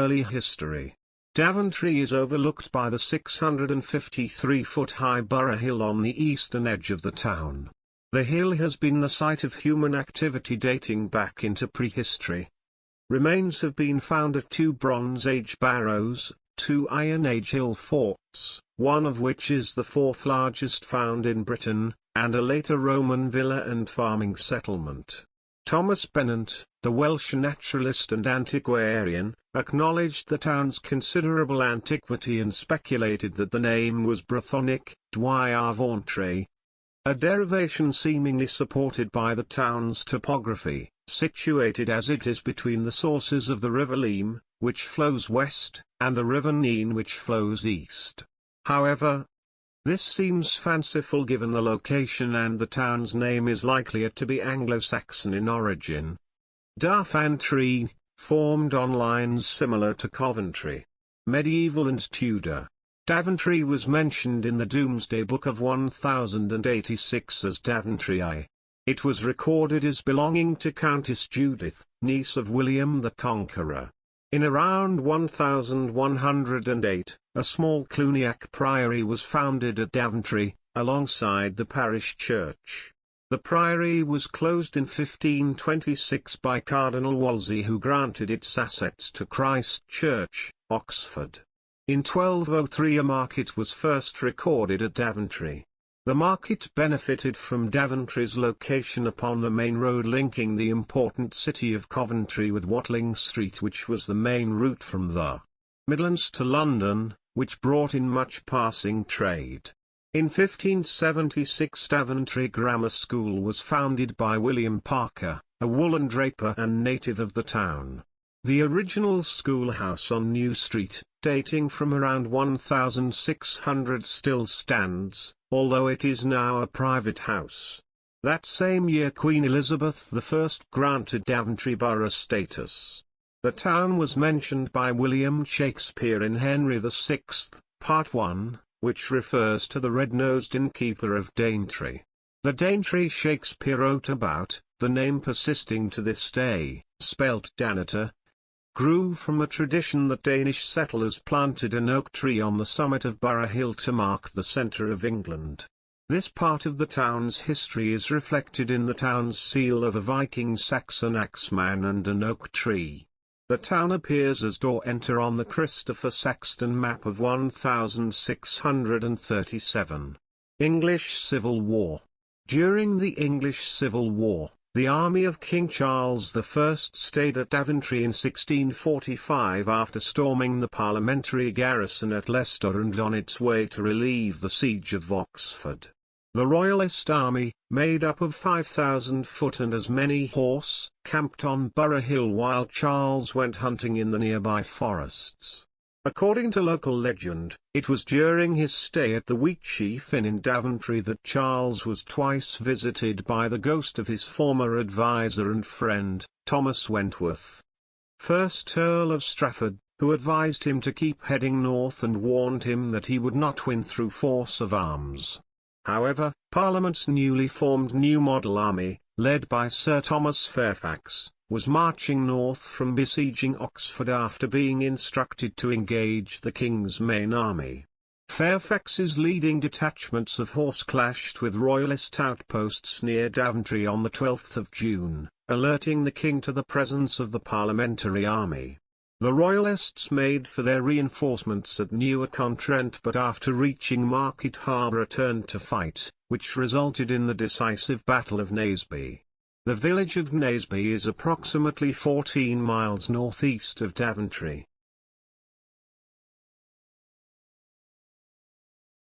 Early history. Daventry is overlooked by the 653-foot-high Borough Hill on the eastern edge of the town. The hill has been the site of human activity dating back into prehistory. Remains have been found at 2 Bronze Age barrows, 2 Iron Age hill forts, one of which is the 4th largest found in Britain, and a later Roman villa and farming settlement. Thomas Pennant, the Welsh naturalist and antiquarian, acknowledged the town's considerable antiquity and speculated that the name was Brythonic, Daventry, a derivation seemingly supported by the town's topography, situated as it is between the sources of the River Lym, which flows west, and the River Nene, which flows east. However, this seems fanciful given the location, and the town's name is likelier to be Anglo-Saxon in origin. Daventry, formed on lines similar to Coventry. Medieval and Tudor. Daventry was mentioned in the Domesday Book of 1086 as Daventry I. It was recorded as belonging to Countess Judith, niece of William the Conqueror. In around 1108, a small Cluniac priory was founded at Daventry, alongside the parish church. The priory was closed in 1526 by Cardinal Wolsey, who granted its assets to Christ Church, Oxford. In 1203 a market was first recorded at Daventry. The market benefited from Daventry's location upon the main road linking the important city of Coventry with Watling Street, which was the main route from the Midlands to London, which brought in much passing trade. In 1576 Daventry Grammar School was founded by William Parker, a woolen draper and native of the town. The original schoolhouse on New Street, dating from around 1600, still stands, although it is now a private house. That same year Queen Elizabeth I granted Daventry borough status. The town was mentioned by William Shakespeare in Henry VI, Part 1, which refers to the red-nosed innkeeper of Daintry. The Daintry Shakespeare wrote about, the name persisting to this day, spelt Daniter, grew from a tradition that Danish settlers planted an oak tree on the summit of Borough Hill to mark the centre of England. This part of the town's history is reflected in the town's seal of a Viking Saxon axeman and an oak tree. The town appears as Enter on the Christopher Saxton map of 1637. English Civil War. During the English Civil War, the army of King Charles I stayed at Daventry in 1645 after storming the parliamentary garrison at Leicester and on its way to relieve the siege of Oxford. The Royalist army, made up of 5,000 foot and as many horse, camped on Borough Hill while Charles went hunting in the nearby forests. According to local legend, it was during his stay at the Wheatsheaf Inn in Daventry that Charles was twice visited by the ghost of his former adviser and friend, Thomas Wentworth, 1st Earl of Strafford, who advised him to keep heading north and warned him that he would not win through force of arms. However, Parliament's newly formed New Model Army, led by Sir Thomas Fairfax, was marching north from besieging Oxford after being instructed to engage the King's main army. Fairfax's leading detachments of horse clashed with Royalist outposts near Daventry on the 12th of June, alerting the King to the presence of the Parliamentary army. The Royalists made for their reinforcements at Newark-on-Trent, but after reaching Market Harbour turned to fight, which resulted in the decisive Battle of Naseby. The village of Naseby is approximately 14 miles northeast of Daventry.